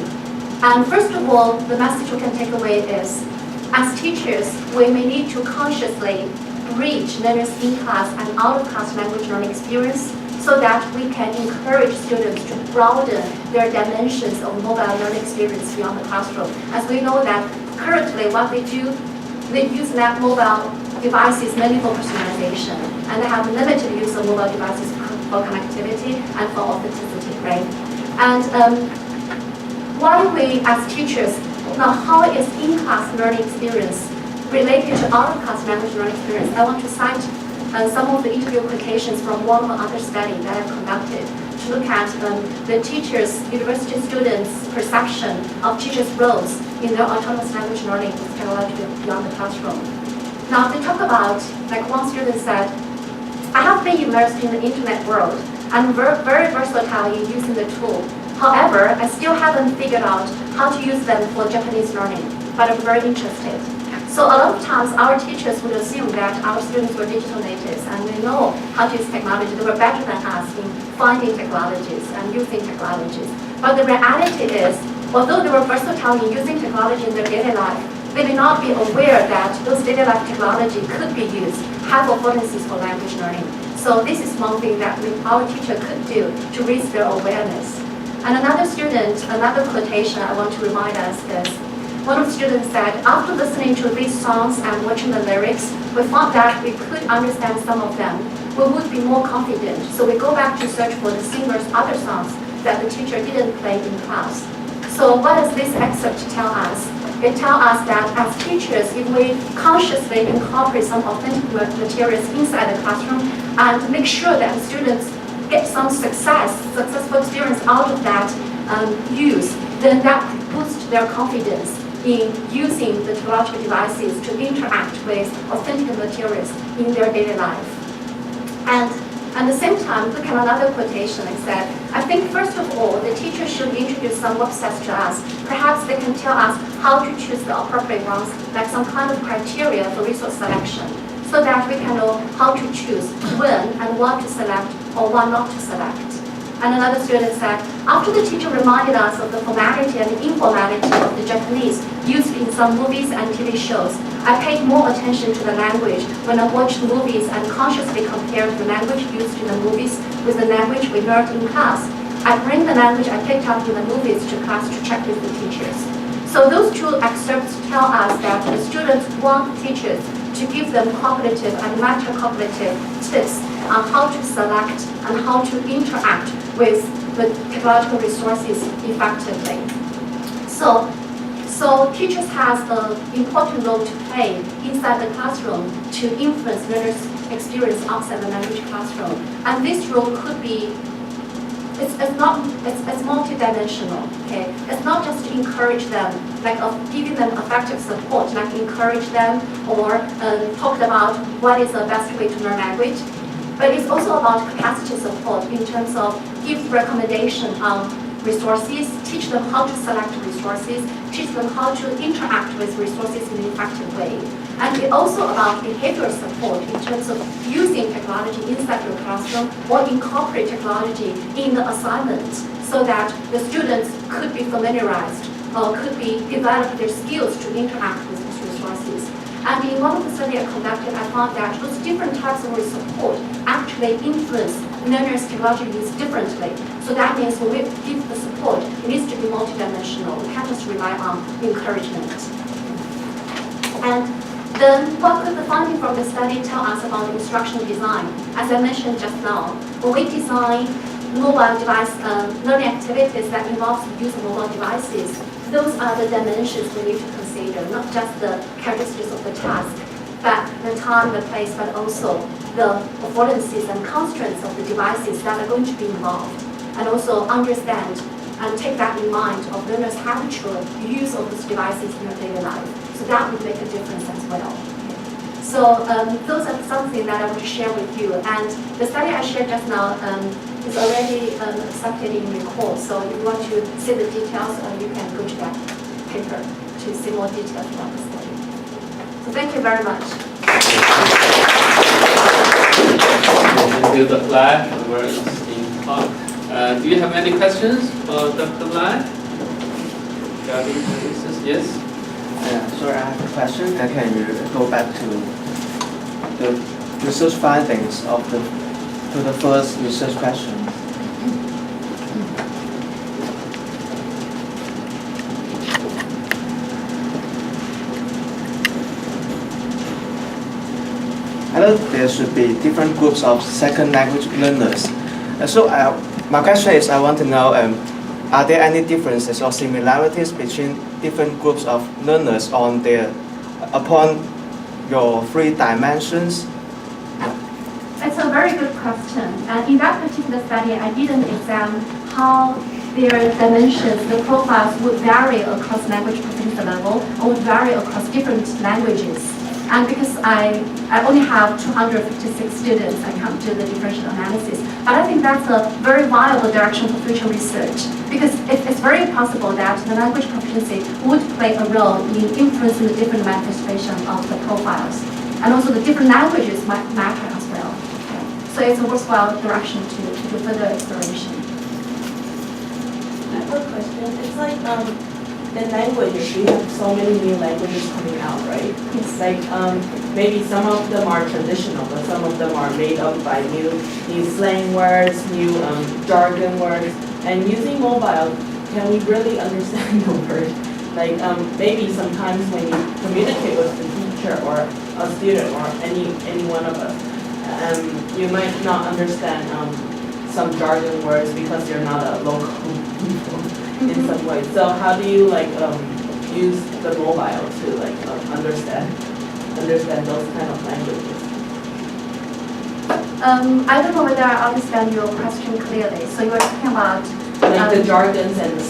And first of all, the message we can take away is, as teachers, we may need to consciously reach learners in class and out of class language learning experience so that we can encourage students to broaden their dimensions of mobile learning experience beyond the classroom. As we know that currently what they do, they use that mobile devices mainly for personalization, and they have limited use of mobile devices for connectivity and for authenticity, right? And while we as teachers, now how is in-class learning experience related to out-of-class language learning experience? I want to cite some of the interview applications from one or other study that I conducted to look at the teachers, university students' perception of teachers' roles in their autonomous language learning with technology beyond the classroom. Now, they talk about, like one student said, I have been immersed in the internet world. I'm very versatile in using the tool. However, I still haven't figured out how to use them for Japanese learning, but I'm very interested. So a lot of times our teachers would assume that our students were digital natives and they know how to use technology. They were better than us in finding technologies and using technologies. But the reality is, although they were versatile in using technology in their daily life, they may not be aware that those daily life technology could be used, have affordances for language learning. So this is one thing that our teacher could do to raise their awareness. And another quotation I want to remind us is, one of the students said, after listening to these songs and watching the lyrics, we found that we could understand some of them. We would be more confident, so we go back to search for the singer's other songs that the teacher didn't play in class. So what does this excerpt tell us? It tells us that as teachers, if we consciously incorporate some authentic materials inside the classroom and make sure that the students get some successful experience out of that use, then that boosts their confidence in using the technological devices to interact with authentic materials in their daily life. And at the same time, look at another quotation. It said, I think first of all, the teacher should introduce some websites to us. Perhaps they can tell us how to choose the appropriate ones, like some kind of criteria for resource selection, so that we can know how to choose when and what to select or what not to select. And another student said, after the teacher reminded us of the formality and informality of the Japanese used in some movies and TV shows, I paid more attention to the language when I watched movies and consciously compared the language used in the movies with the language we learned in class. I bring the language I picked up in the movies to class to check with the teachers. So those two excerpts tell us that the students want teachers to give them cognitive and meta-cognitive tips on how to select and how to interact with the technological resources effectively. So teachers has an important role to play inside the classroom to influence learners' experience outside the language classroom. And this role could be, it's multidimensional, okay? It's not just to encourage them, like giving them effective support, like encourage them or talk about what is the best way to learn language. But it's also about capacity support in terms of give recommendation on resources, teach them how to select resources, teach them how to interact with resources in an effective way. And it's also about behavioral support in terms of using technology inside your classroom or incorporate technology in the assignment so that the students could be familiarized or could be develop their skills to interact with these resources. And in one of the studies I conducted, I found that those different types of support actually influence learners' technology use differently. So that means when we give the support, it needs to be multidimensional. We can't just rely on encouragement. And then what could the finding from the study tell us about instructional design? As I mentioned just now, when we design mobile device learning activities that involve the use of mobile devices, those are the dimensions we need to consider, not just the characteristics of the task, but the time, the place, but also the affordances and constraints of the devices that are going to be involved, and also understand and take that in mind of learners' habitual use of these devices in their daily life. So that would make a difference as well. So those are something that I want to share with you. And the study I shared just now is already accepted in your course. So if you want to see the details, you can go to that paper to see more details about the study. So thank you very much.
Thank you, Dr. Lai, for a very interesting talk. Do you have any questions for Dr. Lai? Regarding the research? Yes?
Sorry, I have a question. Can you go back to the research findings of the first research question? I know there should be different groups of second language learners. My question is, I want to know, are there any differences or similarities between different groups of learners upon your 3 dimensions?
It's a very good question. And in that particular study, I didn't examine how their dimensions, the profiles would vary across language proficiency level or would vary across different languages. And because I only have 256 students, I can't do the differential analysis. But I think that's a very viable direction for future research, because it's very possible that the language proficiency would play a role in influencing the different manifestation of the profiles. And also the different languages might matter as well. So it's a worthwhile direction to do further exploration.
I have a question. It's like in languages, we have so many new languages coming out, right? It's like maybe some of them are traditional, but some of them are made up by new slang words, new jargon words. And using mobile, can we really understand the word? Like maybe sometimes when you communicate with the teacher or a student or any one of us, you might not understand some jargon words because you're not a local people in some way. So how do you use the mobile to understand those kind of languages?
I don't know whether I understand your question clearly. So you were talking about
the jargons and the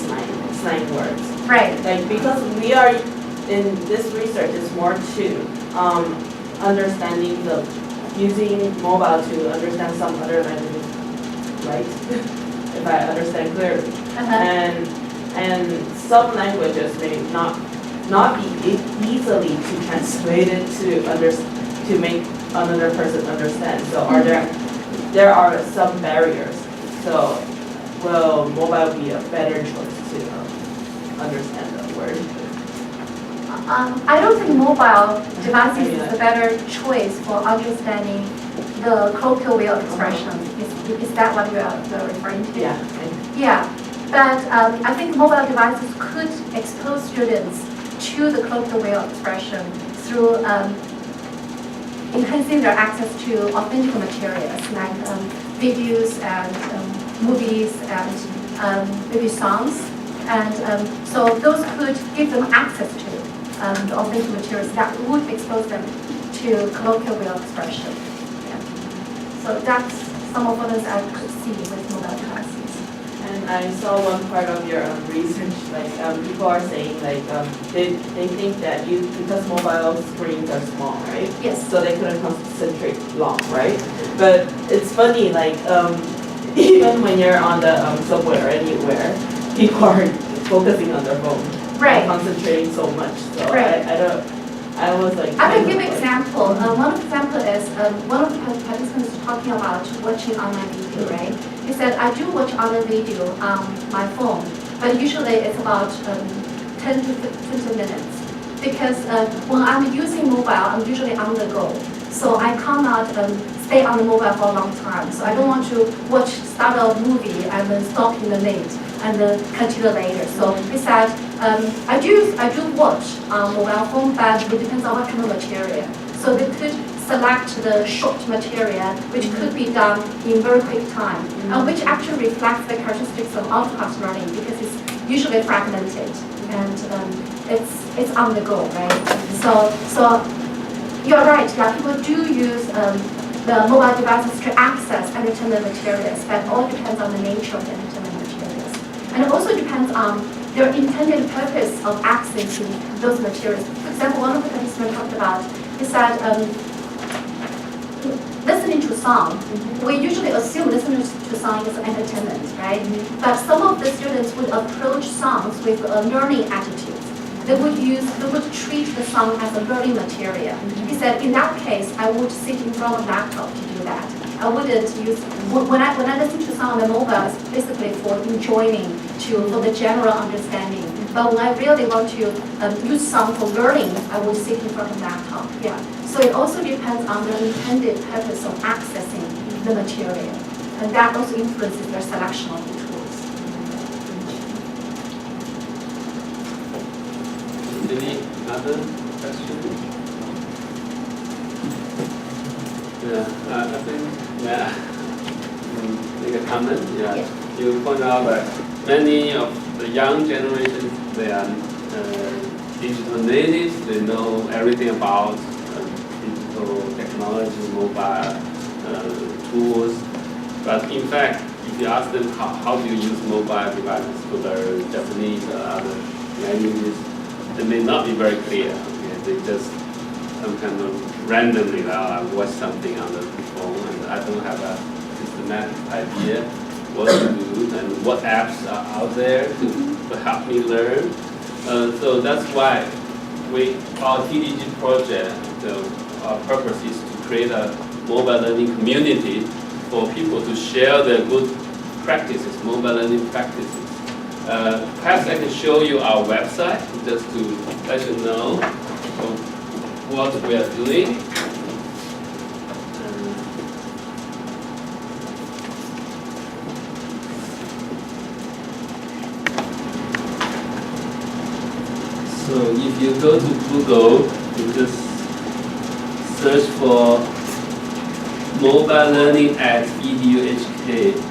slang words.
Right.
Because we are in this research is more to understanding using mobile to understand some other languages, right? If I understand clearly. And some languages may not be easily to translate it to make another person understand. So there are some barriers. So will mobile be a better choice to understand the word?
I don't think mobile devices is the better choice for understanding the colloquial way of expression. Is that what you're referring to?
Yeah.
Yeah, but I think mobile devices could expose students to the colloquial way of expression through enhancing their access to authentic materials like videos and movies and maybe songs. And so those could give them access to the authentic materials that would expose them to colloquial way of expression. Yeah. So that's some of what I could see with mobile devices.
And I saw one part of your research, like people are saying like they think that because mobile screens are small, right?
Yes.
So they couldn't concentrate long, right? But it's funny, like even when you're on the subway or anywhere, people are focusing on their phone,
Right.
concentrating so much. So
Right.
I was like.
I can give an example. One example is one of the participants talking about watching online video, right? He said, I do watch other video on my phone, but usually it's about 10 to 15 minutes. Because when I'm using mobile, I'm usually on the go. So I cannot stay on the mobile for a long time. So I don't want to start a movie and then stop in the mid and then continue later. So he said, I do watch on mobile phone, but it depends on what kind of material. So they could select the short material, which could be done in very quick time, and which actually reflects the characteristics of outcast learning because it's usually fragmented and it's on the go, right? So you're right. Yeah, people do use the mobile devices to access entertainment materials, but it all depends on the nature of the entertainment materials, and it also depends on their intended purpose of accessing those materials. For example, one of the participants talked about is that listening to song, we usually assume listening to song is entertainment, right? But some of the students would approach songs with a learning attitude. They would treat the song as a learning material. He said, in that case, I would sit in front of a laptop to do that. I wouldn't use, when I listen to song on the mobile, it's basically for enjoying, for the general understanding. But when I really want to use song for learning, I would sit in front of a laptop. Yeah. So it also depends on the intended purpose of accessing the material. And that also influences their selection of the tools.
Any other questions? Yeah, I think, make a comment. Yeah.
Yeah.
You point out that many of the young generation, they are digital natives. They know everything about digital technology, mobile tools. But in fact, if you ask them how do you use mobile devices to learn Japanese or other languages, they may not be very clear. Okay? They just some kind of randomly, I watch something on the phone and I don't have a systematic idea what to do and what apps are out there to help me learn. So that's why our TDG project, our purpose is to create a mobile learning community for people to share their good practices, mobile learning practices. Perhaps I can show you our website just to let you know what we are doing. So if you go to Google, you just search for mobile learning at EDUHK.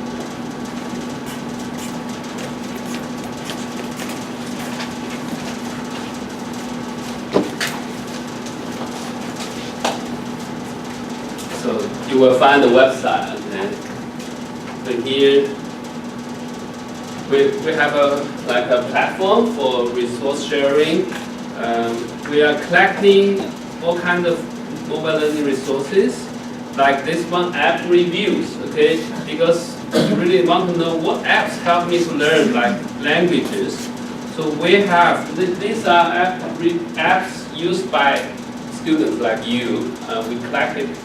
So you will find the website. Okay? So here we have a platform for resource sharing. We are collecting all kinds of mobile learning resources, like this one, app reviews. Okay, because you really want to know what apps help me to learn, like languages. So we have these are apps used by students like you. We collected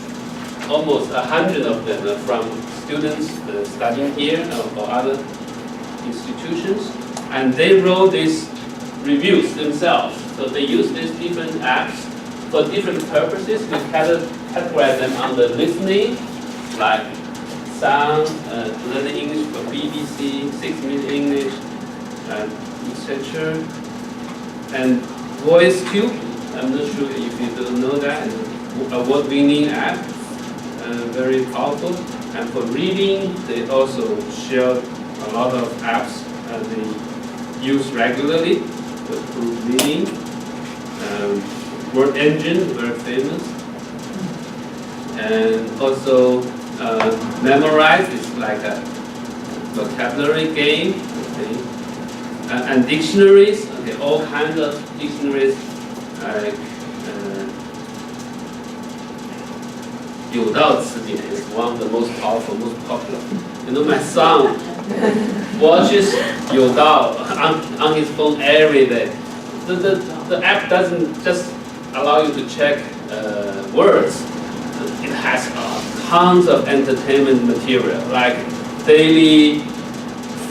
almost 100 of them from students studying here or other institutions, and they wrote these reviews themselves. So they use these different apps for different purposes. We categorize them under listening, like sound, learning English for BBC, 6-minute English, etc. And voice tube, I'm not sure if you don't know that, award-winning app, very powerful. And for reading, they also share a lot of apps they use regularly for reading. Word engine, very famous. And also memorize is like a vocabulary game. Okay. And dictionaries, okay, all kinds of dictionaries like 有道词典 is one of the most powerful, most popular. You know, my son watches 有道 on his phone every day. The app doesn't just allow you to check words. It has tons of entertainment material, like daily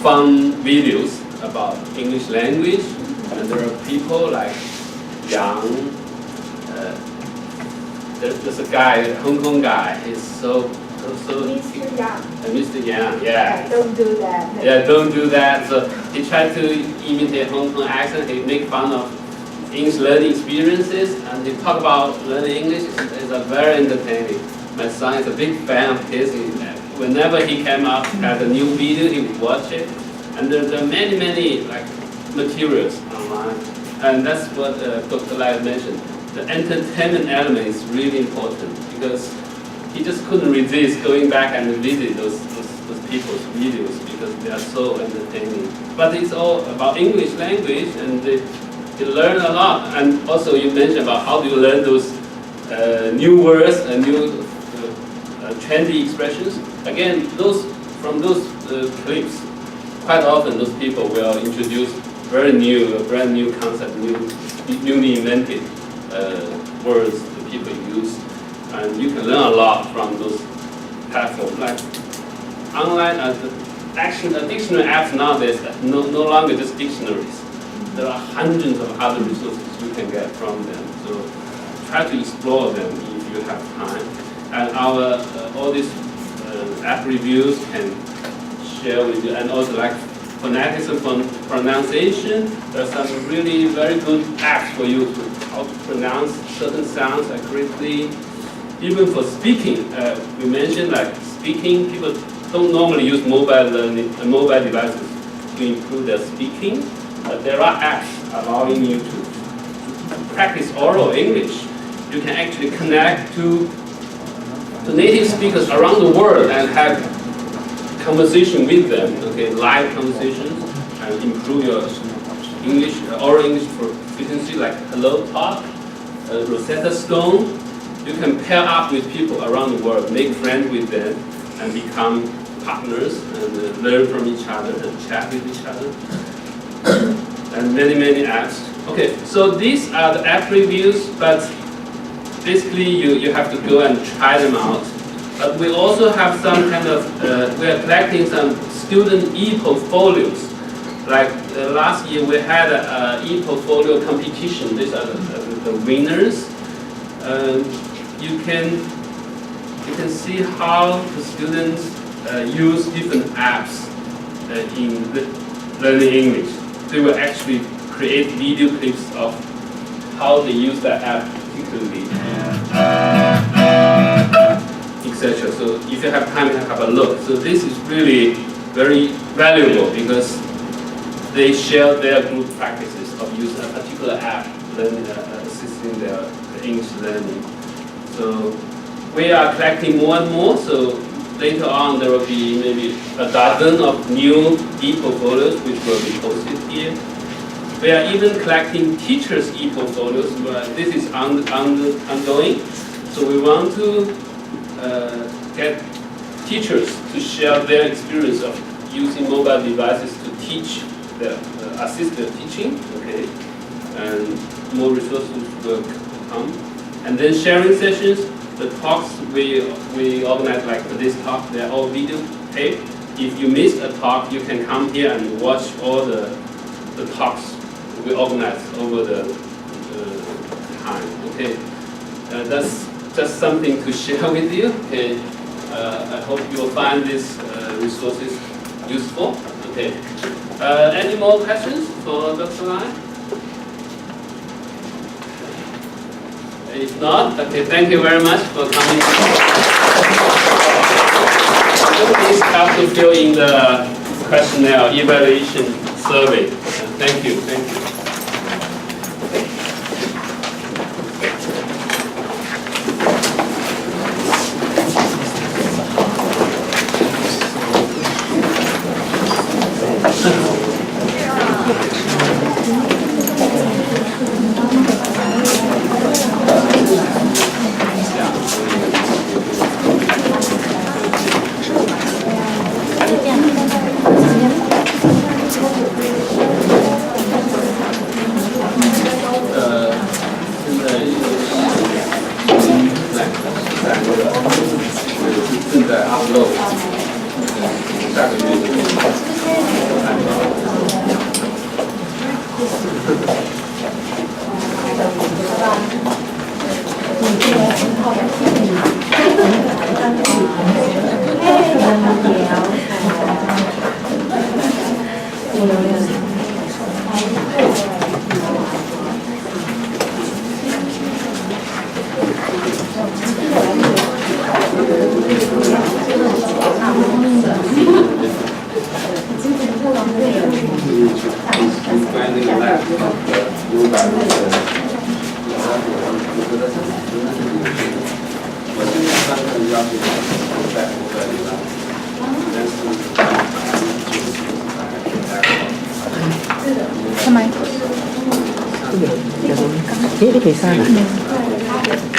fun videos about English language. And there are people like Yang. There's a guy, a Hong Kong guy. He's so
Mr. Yang.
Mr. Yang, yeah.
Don't do that.
Yeah, don't do that. So he tried to imitate Hong Kong accent. He make fun of English learning experiences, and he talk about learning English. It's a very entertaining. My son is a big fan of his. Whenever he came out, had a new video, he would watch it. And there are many like materials online, and that's what Dr. Lai mentioned. The entertainment element is really important because he just couldn't resist going back and visit those people's videos because they are so entertaining. But it's all about English language, and they learn a lot. And also you mentioned about how do you learn those new words and new trendy expressions. Again, from those clips, quite often those people will introduce brand new concept, newly invented words that people use, and you can learn a lot from those platforms. Like online, dictionary apps nowadays no longer just dictionaries. There are hundreds of other resources you can get from them. So try to explore them if you have time. And our all these app reviews can share with you, and also like phonetics and pronunciation. There are some really very good apps for you to how to pronounce certain sounds accurately. Even for speaking, we mentioned like speaking, people don't normally use mobile devices to improve their speaking, but there are apps allowing you to practice oral English. You can actually connect to native speakers around the world and have conversation with them, okay, live conversations, and improve your English, oral English proficiency, like Hello Talk, Rosetta Stone. You can pair up with people around the world, make friends with them, and become partners, and learn from each other, and chat with each other. And many apps. Okay, so these are the app reviews, but basically you have to go and try them out. But we also have some kind of, we are collecting some student e-portfolios. Like last year we had an e-portfolio competition. These are the winners. You can see how the students use different apps in learning English. They will actually create video clips of how they use that app particularly, etc. So if you have time, you can have a look. So this is really very valuable because they share their group practices of using a particular app, learning, assisting their English learning. So we are collecting more and more. So later on, there will be maybe a dozen of new e-portfolios which will be posted here. We are even collecting teachers' e-portfolios, but this is ongoing. So we want to get teachers to share their experience of using mobile devices to teach, assist their teaching, okay? And more resources will come. And then sharing sessions, the talks we organize, like this talk, they're all video tape. If you missed a talk, you can come here and watch all the talks we organize over the Okay, that's just something to share with you. Okay, I hope you will find these resources useful. Okay, any more questions for Dr. Lai? If not, okay, thank you very much for coming. Please have to fill in the questionnaire evaluation survey. Thank you. Thank you.
Cái đấy phải sao